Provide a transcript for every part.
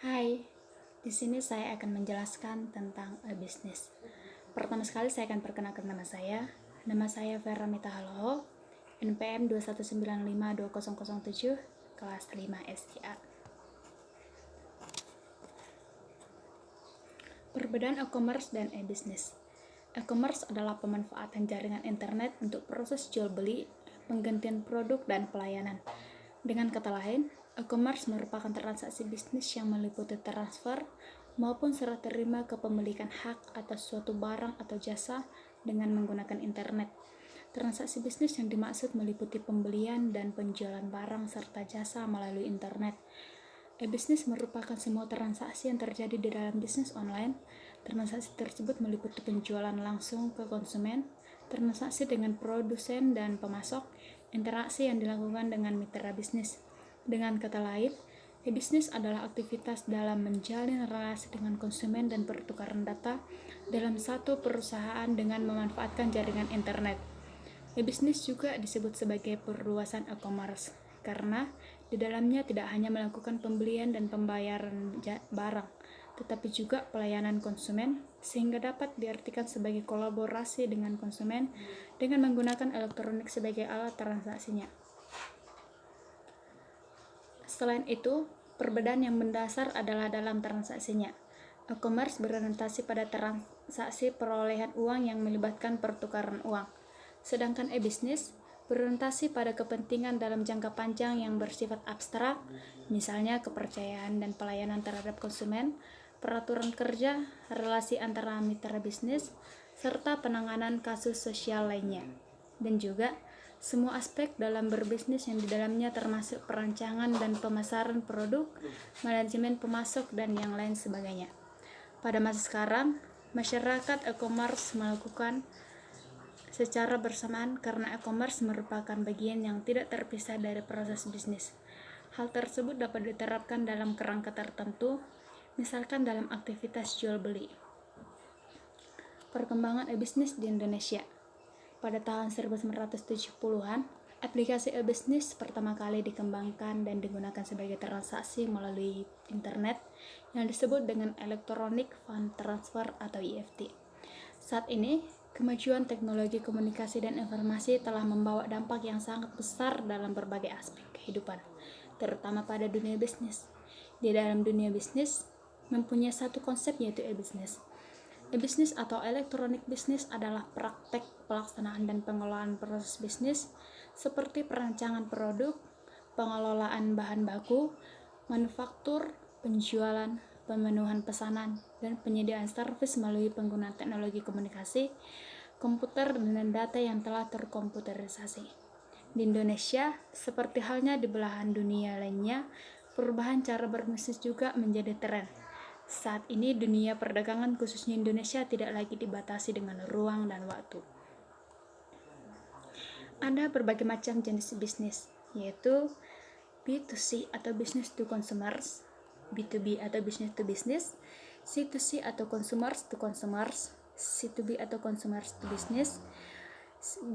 Hai, di sini saya akan menjelaskan tentang bisnis. Pertama sekali saya akan perkenalkan nama saya. Nama saya Vera Mitahaloho, NPM 219520007, kelas 5 SIA. Perbedaan e-commerce dan e-business. E-commerce adalah pemanfaatan jaringan internet untuk proses jual beli, penggantian produk, dan pelayanan. Dengan kata lain, e-commerce merupakan transaksi bisnis yang meliputi transfer maupun serah terima kepemilikan hak atas suatu barang atau jasa dengan menggunakan internet. Transaksi bisnis yang dimaksud meliputi pembelian dan penjualan barang serta jasa melalui internet. E-bisnis merupakan semua transaksi yang terjadi di dalam bisnis online. Transaksi tersebut meliputi penjualan langsung ke konsumen, transaksi dengan produsen dan pemasok, interaksi yang dilakukan dengan mitra bisnis. Dengan kata lain, e-bisnis adalah aktivitas dalam menjalin relasi dengan konsumen dan pertukaran data dalam satu perusahaan dengan memanfaatkan jaringan internet. E-bisnis juga disebut sebagai perluasan e-commerce karena di dalamnya tidak hanya melakukan pembelian dan pembayaran barang, tetapi juga pelayanan konsumen, sehingga dapat diartikan sebagai kolaborasi dengan konsumen dengan menggunakan elektronik sebagai alat transaksinya. Selain itu, perbedaan yang mendasar adalah dalam transaksinya. E-commerce berorientasi pada transaksi perolehan uang yang melibatkan pertukaran uang, sedangkan e-bisnis berorientasi pada kepentingan dalam jangka panjang yang bersifat abstrak, misalnya kepercayaan dan pelayanan terhadap konsumen, peraturan kerja, relasi antara mitra bisnis, serta penanganan kasus sosial lainnya. Dan juga semua aspek dalam berbisnis yang di dalamnya termasuk perancangan dan pemasaran produk, manajemen pemasok, dan yang lain sebagainya. Pada masa sekarang, masyarakat e-commerce melakukan secara bersamaan karena e-commerce merupakan bagian yang tidak terpisah dari proses bisnis. Hal tersebut dapat diterapkan dalam kerangka tertentu, misalkan dalam aktivitas jual beli. Perkembangan e-bisnis di Indonesia. Pada tahun 1970-an, aplikasi e-bisnis pertama kali dikembangkan dan digunakan sebagai transaksi melalui internet yang disebut dengan Electronic Fund Transfer atau EFT. Saat ini, kemajuan teknologi komunikasi dan informasi telah membawa dampak yang sangat besar dalam berbagai aspek kehidupan, terutama pada dunia bisnis. Di dalam dunia bisnis, mempunyai satu konsep yaitu e-bisnis. E-bisnis atau electronic business adalah praktek pelaksanaan dan pengelolaan proses bisnis seperti perancangan produk, pengelolaan bahan baku, manufaktur, penjualan, pemenuhan pesanan, dan penyediaan servis melalui penggunaan teknologi komunikasi, komputer, dan data yang telah terkomputerisasi. Di Indonesia, seperti halnya di belahan dunia lainnya, perubahan cara berbisnis juga menjadi tren. Saat ini dunia perdagangan khususnya Indonesia tidak lagi dibatasi dengan ruang dan waktu. Ada berbagai macam jenis bisnis, yaitu B2C atau business to consumers, B2B atau business to business, C2C atau consumers to consumers, C2B atau consumers to business,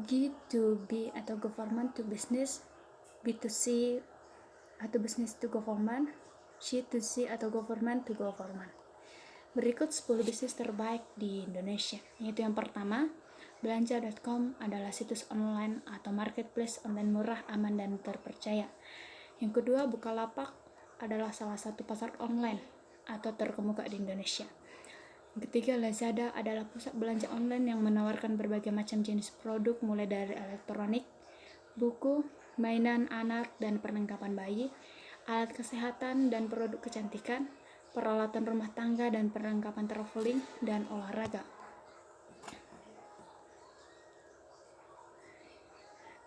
G2B atau government to business, B2C atau business to government, C2C atau government to government. Berikut 10 bisnis terbaik di Indonesia, yaitu yang pertama, belanja.com adalah situs online atau marketplace online murah, aman, dan terpercaya. Yang kedua, Bukalapak adalah salah satu pasar online atau terkemuka di Indonesia. Yang ketiga, Lazada adalah pusat belanja online yang menawarkan berbagai macam jenis produk mulai dari elektronik, buku, mainan anak dan perlengkapan bayi, alat kesehatan dan produk kecantikan, peralatan rumah tangga dan perlengkapan traveling dan olahraga.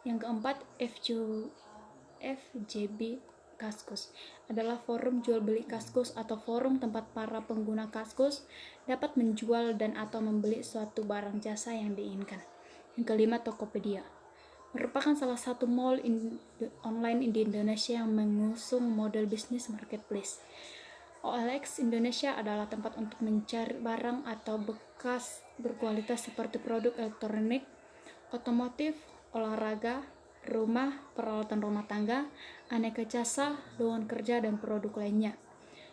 Yang keempat, FJB Kaskus adalah forum jual beli Kaskus atau forum tempat para pengguna Kaskus dapat menjual dan atau membeli suatu barang jasa yang diinginkan. Yang kelima, Tokopedia merupakan salah satu mall online di Indonesia yang mengusung model bisnis marketplace. OLX Indonesia adalah tempat untuk mencari barang atau bekas berkualitas seperti produk elektronik, otomotif, olahraga, rumah, peralatan rumah tangga, aneka jasa, lowongan kerja, dan produk lainnya.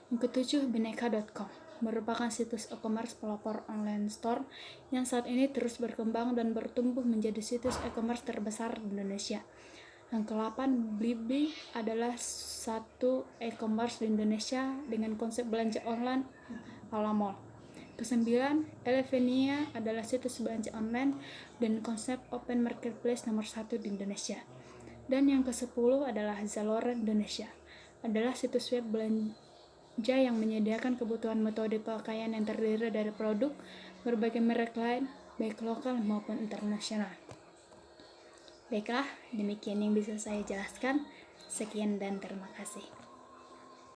Yang ketujuh, bineka.com merupakan situs e-commerce pelopor online store yang saat ini terus berkembang dan bertumbuh menjadi situs e-commerce terbesar di Indonesia. Yang ke-8, Blibli adalah satu e-commerce di Indonesia dengan konsep belanja online ala mall. Ke-9, Elevenia adalah situs belanja online dan konsep open marketplace nomor 1 di Indonesia. Dan yang ke-10 adalah Zalora Indonesia, adalah situs web belanja yang menyediakan kebutuhan metode pakaian yang terdiri dari produk berbagai merek lain, baik lokal maupun internasional. Baiklah, demikian yang bisa saya jelaskan. Sekian dan terima kasih.